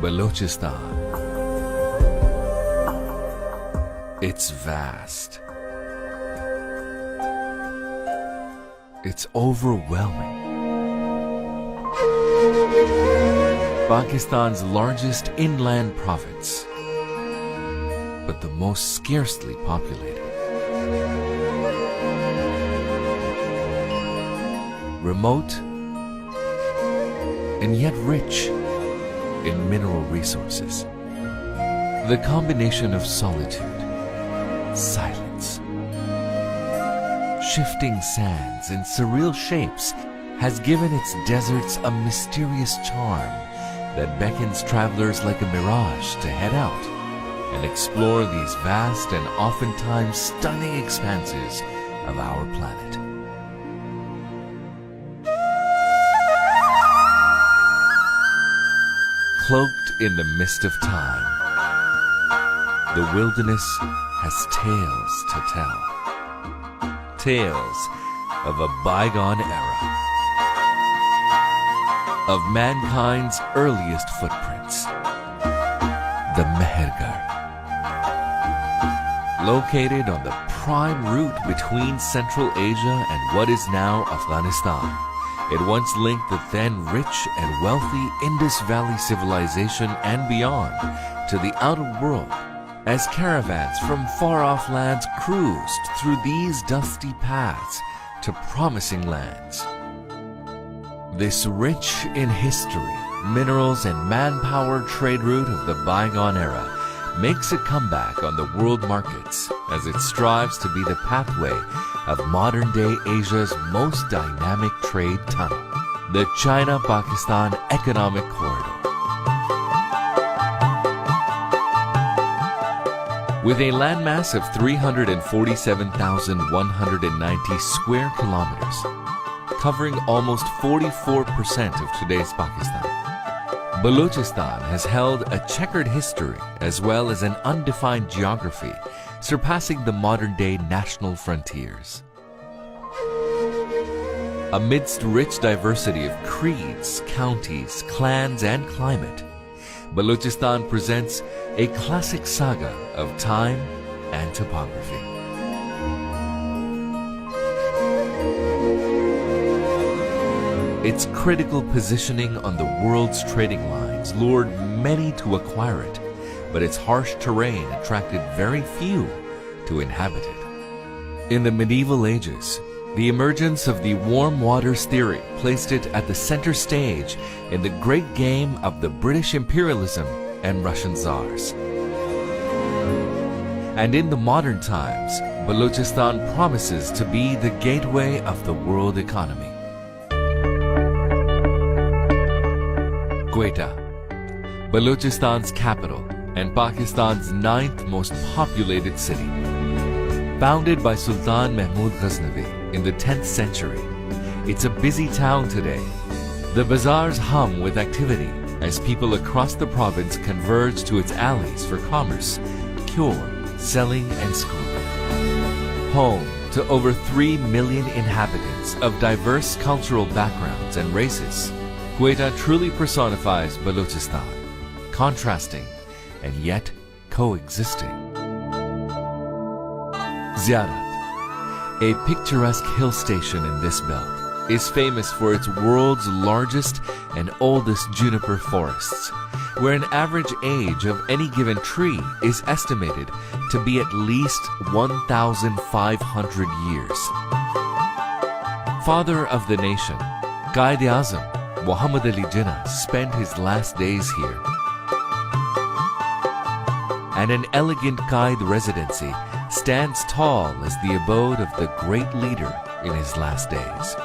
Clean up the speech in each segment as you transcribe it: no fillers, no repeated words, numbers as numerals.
Balochistan. It's vast. It's overwhelming. Pakistan's largest inland province, but the most scarcely populated. Remote and yet rich in mineral resources. The combination of solitude, silence, shifting sands and surreal shapes has given its deserts a mysterious charm that beckons travelers like a mirage to head out and explore these vast and oftentimes stunning expanses of our planet. Cloaked in the mist of time, the wilderness has tales to tell. Tales of a bygone era, of mankind's earliest footprints, the Mehergar. Located on the prime route between Central Asia and what is now Afghanistan, it once linked the then rich and wealthy Indus Valley civilization and beyond to the outer world as caravans from far-off lands cruised through these dusty paths to promising lands. This rich in history, minerals, and manpower trade route of the bygone era makes a comeback on the world markets as it strives to be the pathway of modern-day Asia's most dynamic trade tunnel, the China-Pakistan Economic Corridor. With a landmass of 347,190 square kilometers, covering almost 44% of today's Pakistan, Balochistan has held a checkered history as well as an undefined geography, surpassing the modern-day national frontiers. Amidst rich diversity of creeds, counties, clans, and climate, Balochistan presents a classic saga of time and topography. Its critical positioning on the world's trading lines lured many to acquire it, but its harsh terrain attracted very few to inhabit it. In the medieval ages, the emergence of the warm waters theory placed it at the center stage in the great game of the British imperialism and Russian Tsars. And in the modern times, Balochistan promises to be the gateway of the world economy. Quetta, Balochistan's capital and Pakistan's 9th most populated city. Founded by Sultan Mahmud Ghaznavi in the 10th century, it's a busy town today. The bazaars hum with activity as people across the province converge to its alleys for commerce, cure, selling, and schooling. Home to over 3 million inhabitants of diverse cultural backgrounds and races, Quetta truly personifies Balochistan, contrasting and yet coexisting. Ziyarat, a picturesque hill station in this belt, is famous for its world's largest and oldest juniper forests, where an average age of any given tree is estimated to be at least 1,500 years. Father of the nation, Quaid-e-Azam Muhammad Ali Jinnah spent his last days here. And an elegant Quaid residency stands tall as the abode of the great leader in his last days.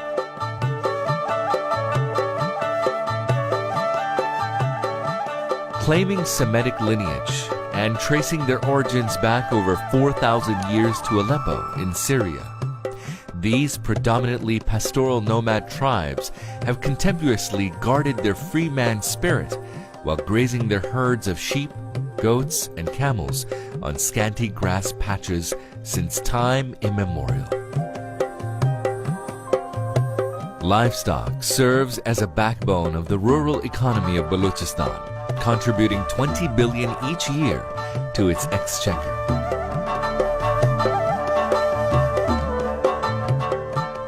Claiming Semitic lineage and tracing their origins back over 4,000 years to Aleppo in Syria, these predominantly pastoral nomad tribes have contemptuously guarded their free man spirit while grazing their herds of sheep, goats, and camels on scanty grass patches since time immemorial. Livestock serves as a backbone of the rural economy of Balochistan, contributing 20 billion each year to its exchequer.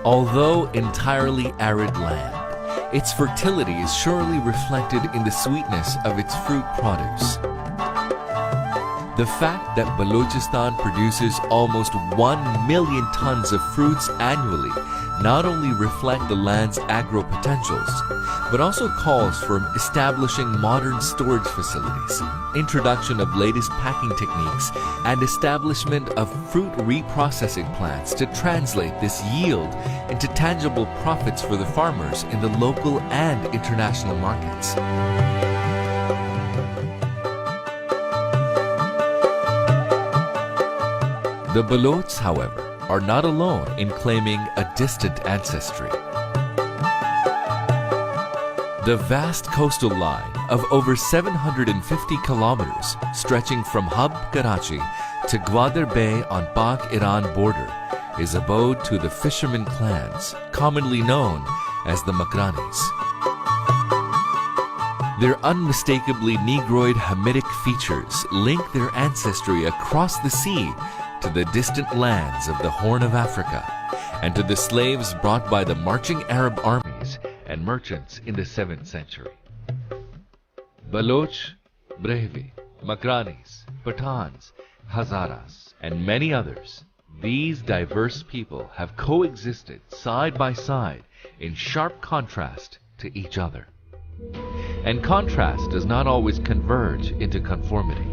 Although entirely arid land, its fertility is surely reflected in the sweetness of its fruit produce. The fact that Balochistan produces almost 1 million tons of fruits annually not only reflect the land's agro potentials, but also calls for establishing modern storage facilities, introduction of latest packing techniques, and establishment of fruit reprocessing plants to translate this yield into tangible profits for the farmers in the local and international markets. The Balochs, however, are not alone in claiming a distant ancestry. The vast coastal line of over 750 kilometers stretching from hub Karachi to Gwadar Bay on Pak-Iran border is abode to the fishermen clans, commonly known as the Makranis. Their unmistakably Negroid Hamitic features link their ancestry across the sea to the distant lands of the Horn of Africa and to the slaves brought by the marching Arab armies and merchants in the 7th century. Baloch, Brehvi, Makranis, Pathans, Hazaras, and many others, these diverse people have coexisted side by side in sharp contrast to each other. And contrast does not always converge into conformity.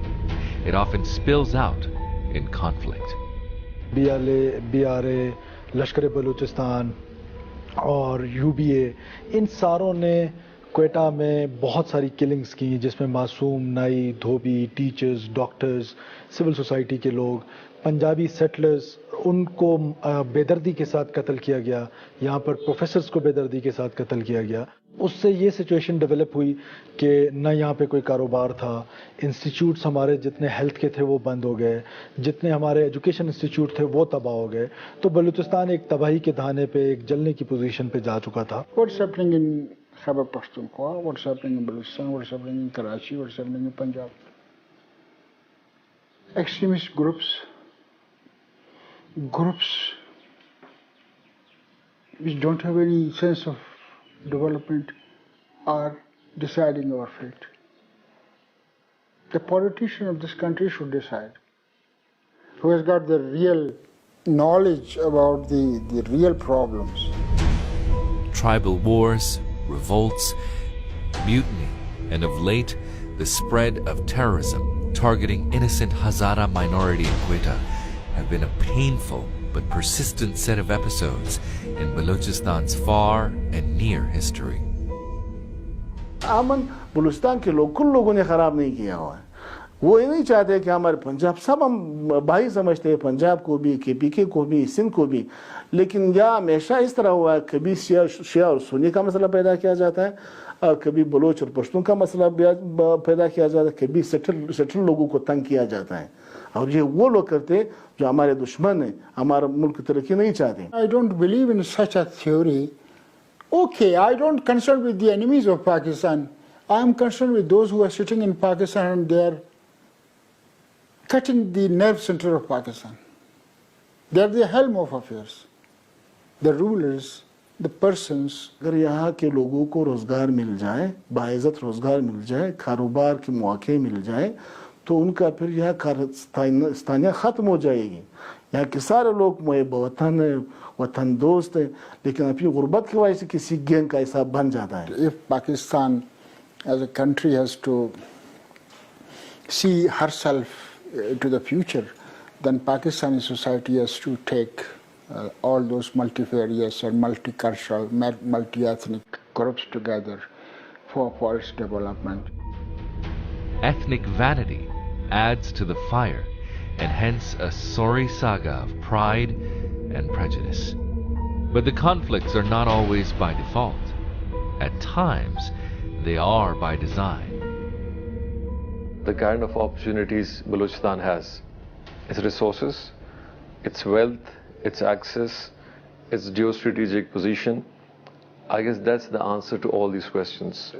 It often spills out in conflict. BRA, लश्कर बलूचिस्तान और UBA इन सारों ने क्वेटा में बहुत सारी killings की, जिसमें मासूम, नाई, धोबी, टीचर्स, डॉक्टर्स, सिविल सोसाइटी के लोग, पंजाबी सेटलर्स, उनको बेदर्दी के साथ कत्ल किया गया. यहाँ पर प्रोफेसर्स को बेदर्दी के साथ कत्ल किया गया. उससे ये सिचुएशन डेवलप हुई कि न यहाँ पे कोई कारोबार था, इंस्टीट्यूट्स हमारे जितने हेल्थ के थे वो बंद हो गए, जितने हमारे एजुकेशन इंस्टीट्यूट थे वो तबाह हो गए. तो बलूचिस्तान एक तबाही के धाने पे, एक जलने की पोजीशन पे जा चुका था. What's happening in Khyber Pakhtunkhwa? What's happening in Balochistan? What's happening in Karachi? What's happening in Punjab? Extremist groups which don't have any sense of development are deciding our fate. The politician of this country should decide, who has got the real knowledge about the real problems. Tribal wars, revolts, mutiny, and of late, the spread of terrorism targeting innocent Hazara minority in Quetta have been a painful but persistent set of episodes in Balochistan's far and near history. आमन बलूचिस्तान के लोग कुल लोगों ने खराब नहीं किया हुआ है. वो ये नहीं चाहते कि हमारे पंजाब, सब हम भाई समझते हैं, पंजाब को भी, KPK को भी, सिंध को भी. लेकिन यह हमेशा इस तरह हुआ है, कभी शिया और सुन्नी का मसला पैदा किया जाता है, और कभी बलोच और पश्तून का मसला पैदा किया जाता है, कभी सेटल लोगों को तंग किया जाता है. और ये वो लोग करते हैं जो हमारे दुश्मन हैं, हमारा मुल्क तरक्की नहीं चाहते. I don't believe in such a theory. Okay, I don't concern with the enemies of Pakistan. I am concerned with those who are sitting in Pakistan and they are cutting the nerve center of Pakistan. They are the helm of affairs. The rulers, the persons. अगर यहाँ के लोगों को रोजगार मिल जाए, बाइज्जत रोजगार मिल जाए, कारोबार के मौके मिल जाए, तो उनका फिर यहाँ स्थानियत खत्म हो जाएगी. यहाँ के सारे लोग मुहब्ब वतन है, वतन दोस्त है, लेकिन अपनी गुर्बत की वजह से किसी गैंग का हिस्सा बन जाता है. If Pakistan as a country has to see herself to the future, then Pakistani society has to take all those multifarious and multicultural, multi-ethnic groups together for its development. Ethnic vanity adds to the fire, and hence a sorry saga of pride and prejudice. But the conflicts are not always by default. At times, they are by design. The kind of opportunities Balochistan has its resources, its wealth, its access, its geostrategic position? I guess that's the answer to all these questions.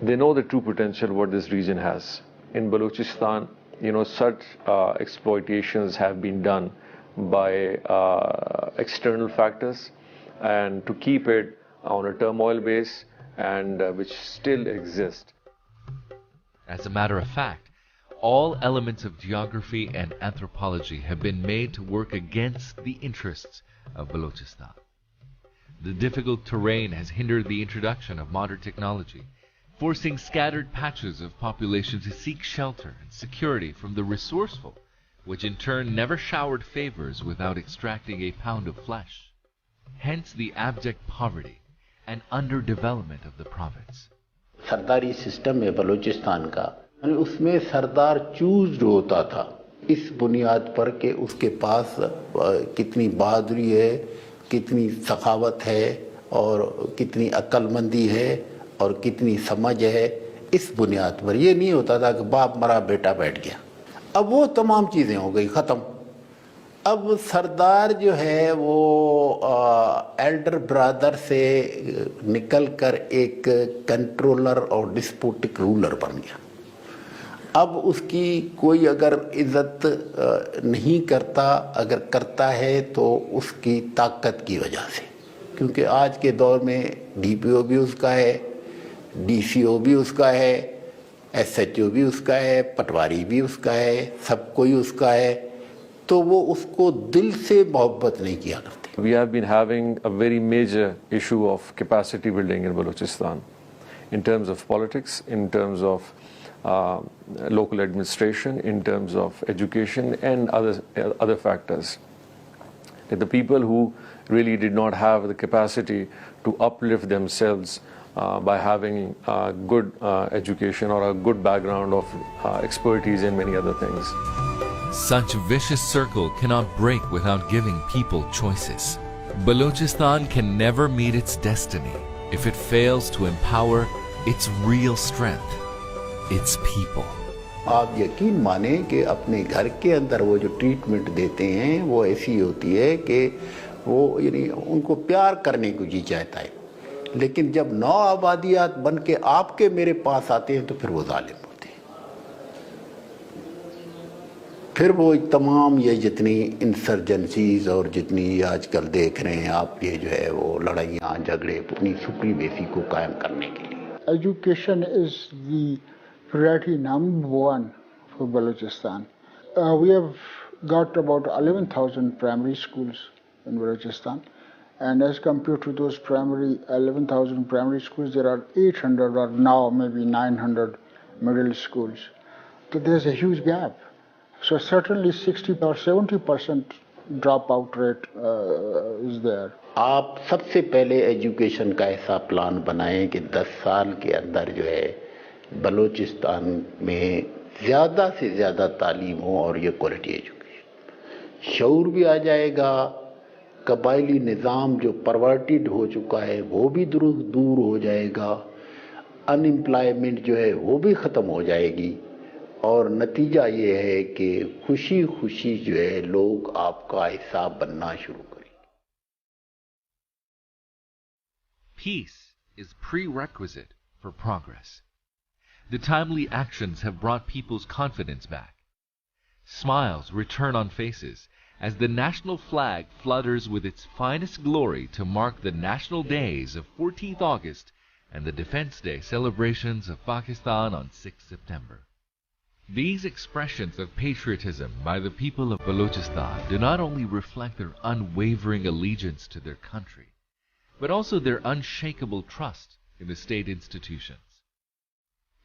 They know the true potential what this region has. In Balochistan, such exploitations have been done by external factors, and to keep it on a turmoil base, and which still exist. As a matter of fact, all elements of geography and anthropology have been made to work against the interests of Balochistan. The difficult terrain has hindered the introduction of modern technology, forcing scattered patches of population to seek shelter and security from the resourceful, which in turn never showered favors without extracting a pound of flesh. Hence the abject poverty and underdevelopment of the province. सरदारी system है बलूचिस्तान का, उसमें सरदार choose जो होता था इस बुनियाद पर कि उसके पास कितनी बहादुरी है, कितनी सखावत है और कितनी अक्लमंदी है और कितनी समझ है, इस बुनियाद पर। ये नहीं होता था कि बाप मरा बेटा बैठ गया। अब वो तमाम चीज़ें हो गई ख़त्म। अब सरदार जो है वो एल्डर ब्रदर से निकल कर एक कंट्रोलर और डिस्पुटिक रूलर बन गया। अब उसकी कोई अगर इज्जत नहीं करता, अगर करता है तो उसकी ताकत की वजह से, क्योंकि आज के दौर में डीपीओ भी उसका है, डीसीओ भी उसका है, एसएचओ भी उसका है, पटवारी भी उसका है, सब कोई उसका है, तो वो उसको दिल से मोहब्बत नहीं किया करते। We have been having a very major issue of capacity building in Balochistan, in terms of politics, in terms of local administration, in terms of education and other factors. That the people who really did not have the capacity to uplift themselves by having good education or a good background of expertise in many other things. Such vicious circle cannot break without giving people choices. Balochistan can never meet its destiny if it fails to empower its real strength, its people. आप यकीन माने कि अपने घर के अंदर वो जो ट्रीटमेंट देते हैं वो ऐसी होती है कि वो यानी उनको प्यार करने को जी चाहता है, लेकिन जब नौ आबादियात बन के आपके मेरे पास आते हैं तो फिर वो जालिम होते हैं। फिर वो तमाम ये जितनी इंसर्जेंसीज और जितनी आजकल देख रहे हैं आप, ये जो है वो लड़ाइयाँ झगड़े अपनी सुप्रीमेसी को कायम करने के लिए। Education is the priority number one for Balochistan. We have got about 11,000 primary schools in Balochistan, and as compared to those 11,000 primary schools, there are 800 or now maybe 900 middle schools. So there's a huge gap. So certainly 60 or 70% dropout rate is there. आप सबसे पहले education का ऐसा plan बनाएं कि 10 साल के अंदर जो है बलूचिस्तान में ज़्यादा से ज़्यादा तालीम हो और ये क्वालिटी एजुकेशन। शऊर भी आ जाएगा, कबायली निज़ाम जो परवर्टेड हो चुका है वो भी दूर हो जाएगा, अनएम्प्लॉयमेंट जो है वो भी ख़त्म हो जाएगी, और नतीजा ये है कि खुशी खुशी जो है लोग आपका हिस्सा बनना शुरू करें। Peace is prerequisite for progress. The timely actions have brought people's confidence back. Smiles return on faces as the national flag flutters with its finest glory to mark the national days of 14th August and the Defense Day celebrations of Pakistan on 6th September. These expressions of patriotism by the people of Balochistan do not only reflect their unwavering allegiance to their country, but also their unshakable trust in the state institutions.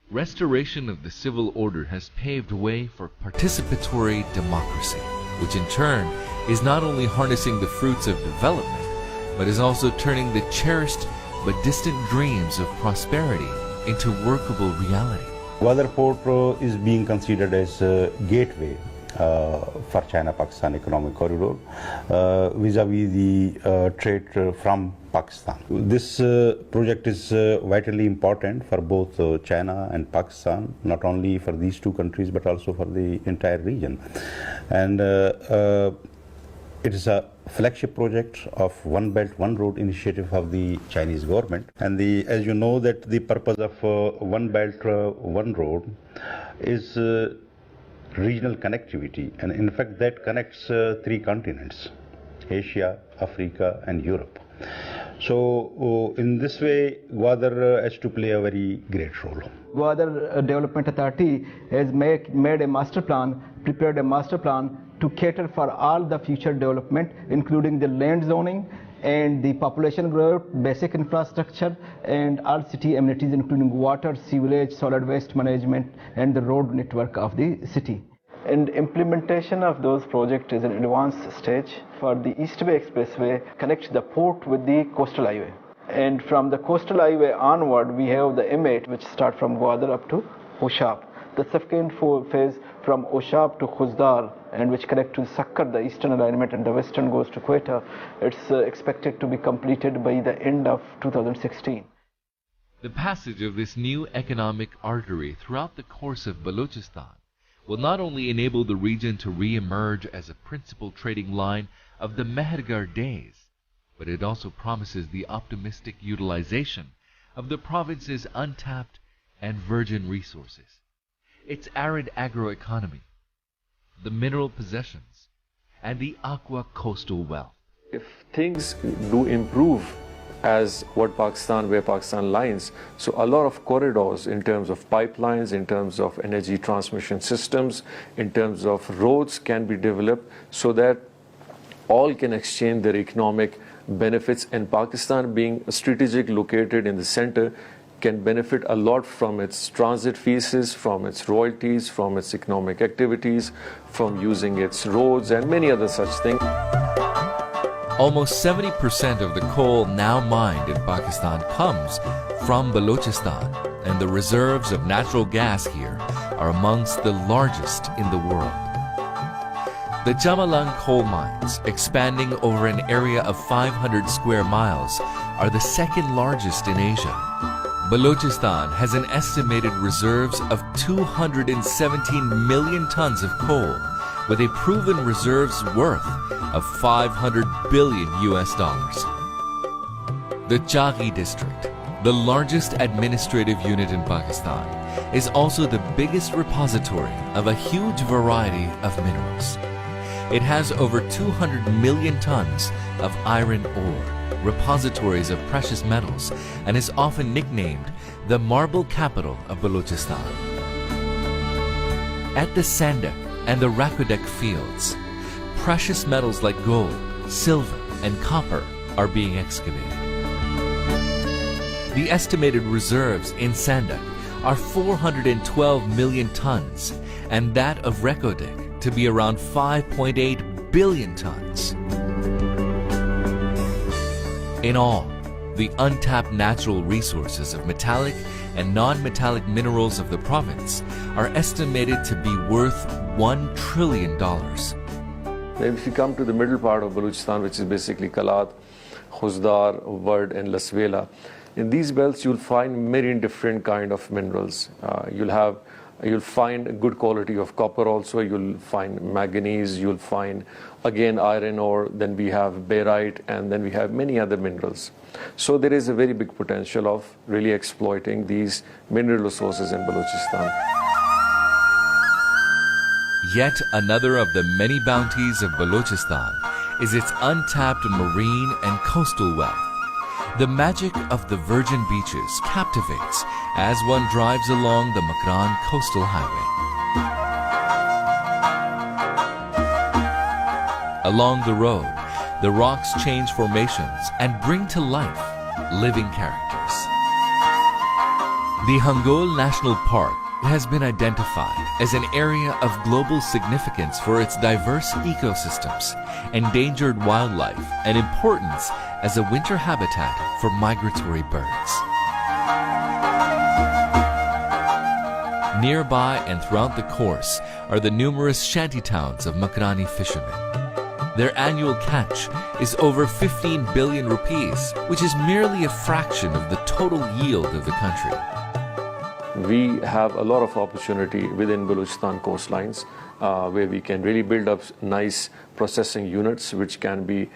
Restoration of the civil order has paved way for participatory democracy, which in turn is not only harnessing the fruits of development, but is also turning the cherished but distant dreams of prosperity into workable reality. Gwadar Port is being considered as a gateway for China-Pakistan economic corridor vis-a-vis the trade from Pakistan. This project is vitally important for both China and Pakistan, not only for these two countries but also for the entire region. And it is a flagship project of One Belt, One Road initiative of the Chinese government. And as you know, that the purpose of One Belt, One Road is regional connectivity, and in fact that connects three continents: Asia, Africa and Europe. So in this way Gwadar has to play a very great role. Gwadar Development Authority has made a master plan, prepared a master plan to cater for all the future development, including the land zoning and the population growth, basic infrastructure, and all city amenities, including water, sewerage, solid waste management, and the road network of the city. And implementation of those projects is an advanced stage. For the East Bay Expressway, connects the port with the coastal highway. And from the coastal highway onward, we have the M8, which starts from Gwadar up to Oshap. The second phase from Oshap to Khuzdar, and which connect to Sakkar, the eastern alignment, and the western goes to Quetta. It's expected to be completed by the end of 2016. The passage of this new economic artery throughout the course of Balochistan will not only enable the region to re-emerge as a principal trading line of the Mehergar days, but it also promises the optimistic utilization of the province's untapped and virgin resources, its arid agroeconomy, the mineral possessions, and the aqua coastal wealth. If things do improve as where Pakistan lines, so a lot of corridors in terms of pipelines, in terms of energy transmission systems, in terms of roads can be developed so that all can exchange their economic benefits, and Pakistan being strategically located in the center can benefit a lot from its transit fees, from its royalties, from its economic activities, from using its roads and many other such things. Almost 70% of the coal now mined in Pakistan comes from Balochistan, and the reserves of natural gas here are amongst the largest in the world. The Jamalang coal mines, expanding over an area of 500 square miles, are the second largest in Asia. Balochistan has an estimated reserves of 217 million tons of coal, with a proven reserves worth of $500 billion. The Chaghi district, the largest administrative unit in Pakistan, is also the biggest repository of a huge variety of minerals. It has over 200 million tons of iron ore, repositories of precious metals, and is often nicknamed the marble capital of Balochistan. At the Sandak and the Rakodek fields, precious metals like gold, silver, and copper are being excavated. The estimated reserves in Sandak are 412 million tons, and that of Rakodek to be around 5.8 billion tons. In all, the untapped natural resources of metallic and non-metallic minerals of the province are estimated to be worth $1 trillion. If you come to the middle part of Balochistan, which is basically Kalat, Khuzdar, Ward and Laswela, in these belts you'll find many different kind of minerals. You'll find good quality of copper also, you'll find manganese, you'll find again iron ore, then we have barite, and then we have many other minerals. So there is a very big potential of really exploiting these mineral resources in Balochistan. Yet another of the many bounties of Balochistan is its untapped marine and coastal wealth. The magic of the virgin beaches captivates as one drives along the Makran coastal highway. Along the road, the rocks change formations and bring to life living characters. The Hangol National Park has been identified as an area of global significance for its diverse ecosystems, endangered wildlife, and importance as a winter habitat for migratory birds. Nearby and throughout the course are the numerous shantytowns of Makrani fishermen. Their annual catch is over 15 billion rupees, which is merely a fraction of the total yield of the country. We have a lot of opportunity within Balochistan coastlines where we can really build up nice processing units which can be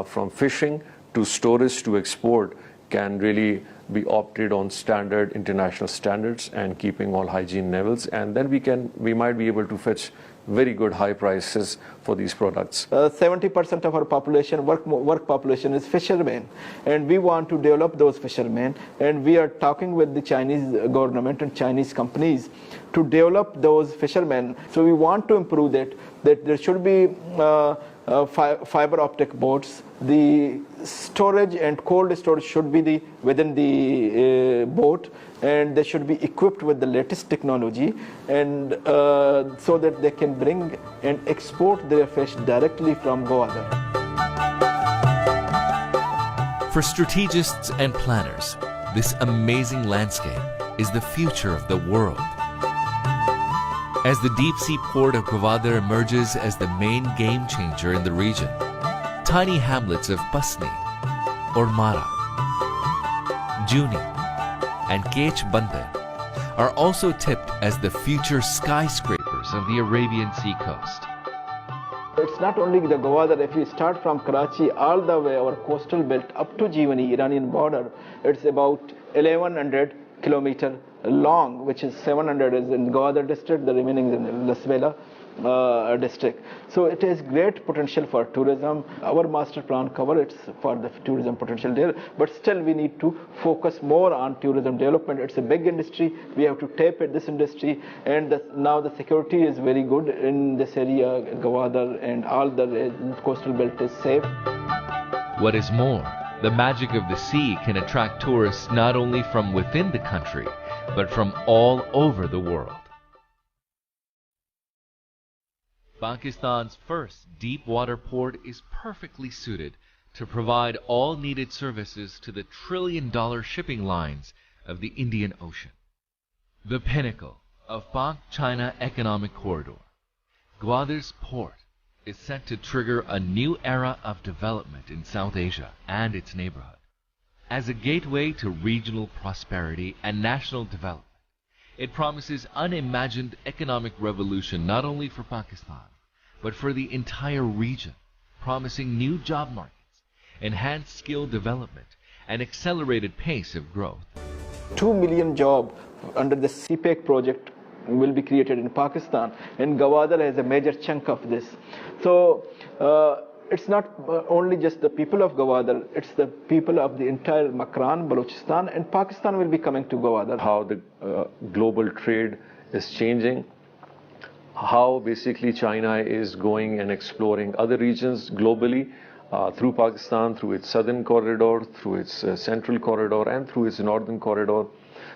from fishing to storage to export, can really be opted on standard international standards and keeping all hygiene levels, and then we might be able to fetch very good high prices for these products. 70% of our population, work population, is fishermen, and we want to develop those fishermen, and we are talking with the Chinese government and Chinese companies to develop those fishermen. So we want to improve that there should be fiber optic boats. The storage and cold storage should be within the boat, and they should be equipped with the latest technology, and so that they can bring and export their fish directly from Gwadar. For strategists and planners, this amazing landscape is the future of the world. As the deep-sea port of Gwadar emerges as the main game changer in the region, tiny hamlets of Pasni, Ormara, Juni, and Kech Bandar are also tipped as the future skyscrapers of the Arabian Sea coast. It's not only the Gwadar. If we start from Karachi all the way our coastal belt up to Jivani, Iranian border, it's about 1100 kilometers long, which is 700 is in Gwadar district, the remaining is in Las Vegas district. So it has great potential for tourism. Our master plan covers it for the tourism potential there, but still we need to focus more on tourism development. It's a big industry. We have to tap at this industry, and now the security is very good in this area, Gwadar, and all the coastal belt is safe. What is more, the magic of the sea can attract tourists not only from within the country, but from all over the world. Pakistan's first deep water port is perfectly suited to provide all needed services to the trillion-dollar shipping lines of the Indian Ocean. The pinnacle of Pak-China Economic Corridor, Gwadar's port is set to trigger a new era of development in South Asia and its neighborhood. As a gateway to regional prosperity and national development, it promises unimagined economic revolution not only for Pakistan, but for the entire region, promising new job markets, enhanced skill development, and accelerated pace of growth. 2 million jobs under the CPEC project will be created in Pakistan, and Gwadar has a major chunk of this. So it's not only just the people of Gwadar, it's the people of the entire Makran, Balochistan, and Pakistan will be coming to Gwadar. How the global trade is changing, how basically China is going and exploring other regions globally through Pakistan, through its southern corridor, through its central corridor, and through its northern corridor.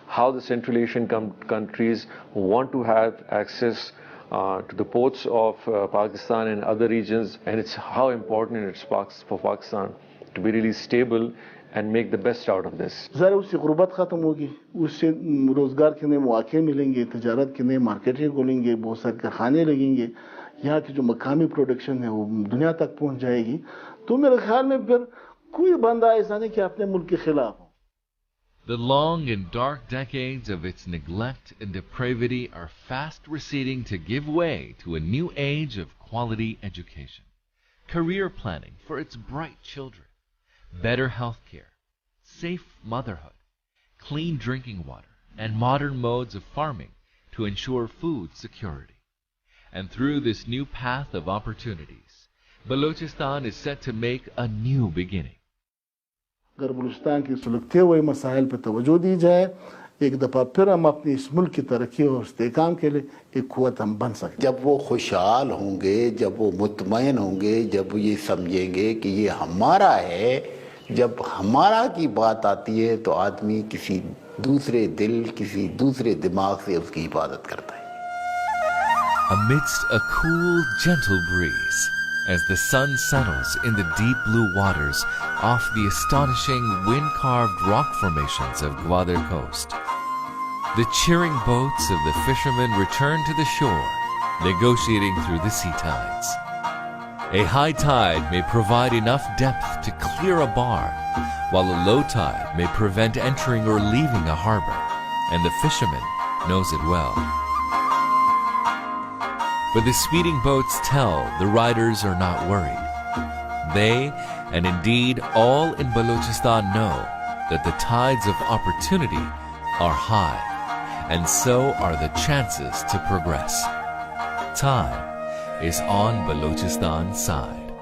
How the Central Asian countries want to have access to the ports of Pakistan and other regions, and it's how important it is for Pakistan to be really stable and make the best out of this. ज़रा उससे गुर्बत ख़त्म होगी, उससे रोज़गार के नए मौके मिलेंगे, तजारत के नए मार्केटें खुलेंगे, बहुत सारे कारखाने लगेंगे, यहाँ की जो मकामी प्रोडक्शन है वो दुनिया तक पहुँच जाएगी, तो मेरे ख्याल में फिर कोई बंदा ऐसा नहीं कि अपने मुल्क के खिलाफ हो. The long and dark decades of its neglect and depravity are fast receding to give way to a new age of quality education, career planning for its bright children, better health care, safe motherhood, clean drinking water, and modern modes of farming to ensure food security. And through this new path of opportunities, Balochistan is set to make a new beginning. अगर बलूचिस्तान की सुलगते हुए मसाइल पर तवज्जो दी जाए, एक दफ़ा फिर हम अपनी इस मुल्क की तरक्की और इस्तेहकाम के लिए एक क़ुव्वत हम बन सकते हैं. जब वो खुशहाल होंगे, जब वो मुतमईन होंगे, जब वो ये समझेंगे कि ये हमारा है, जब हमारा की बात आती है तो आदमी किसी दूसरे दिल, किसी दूसरे दिमाग से उसकी हिफाजत करता है. Amidst a cool, gentle breeze, as the sun settles in the deep blue waters off the astonishing wind-carved rock formations of Gwadar coast, The cheering boats of the fishermen return to the shore, negotiating through the sea tides. A high tide may provide enough depth to clear a bar, while a low tide may prevent entering or leaving a harbor, and the fisherman knows it well. But the speeding boats tell the riders are not worried. They, and indeed all in Balochistan, know that the tides of opportunity are high, and so are the chances to progress. Time is on Balochistan's side.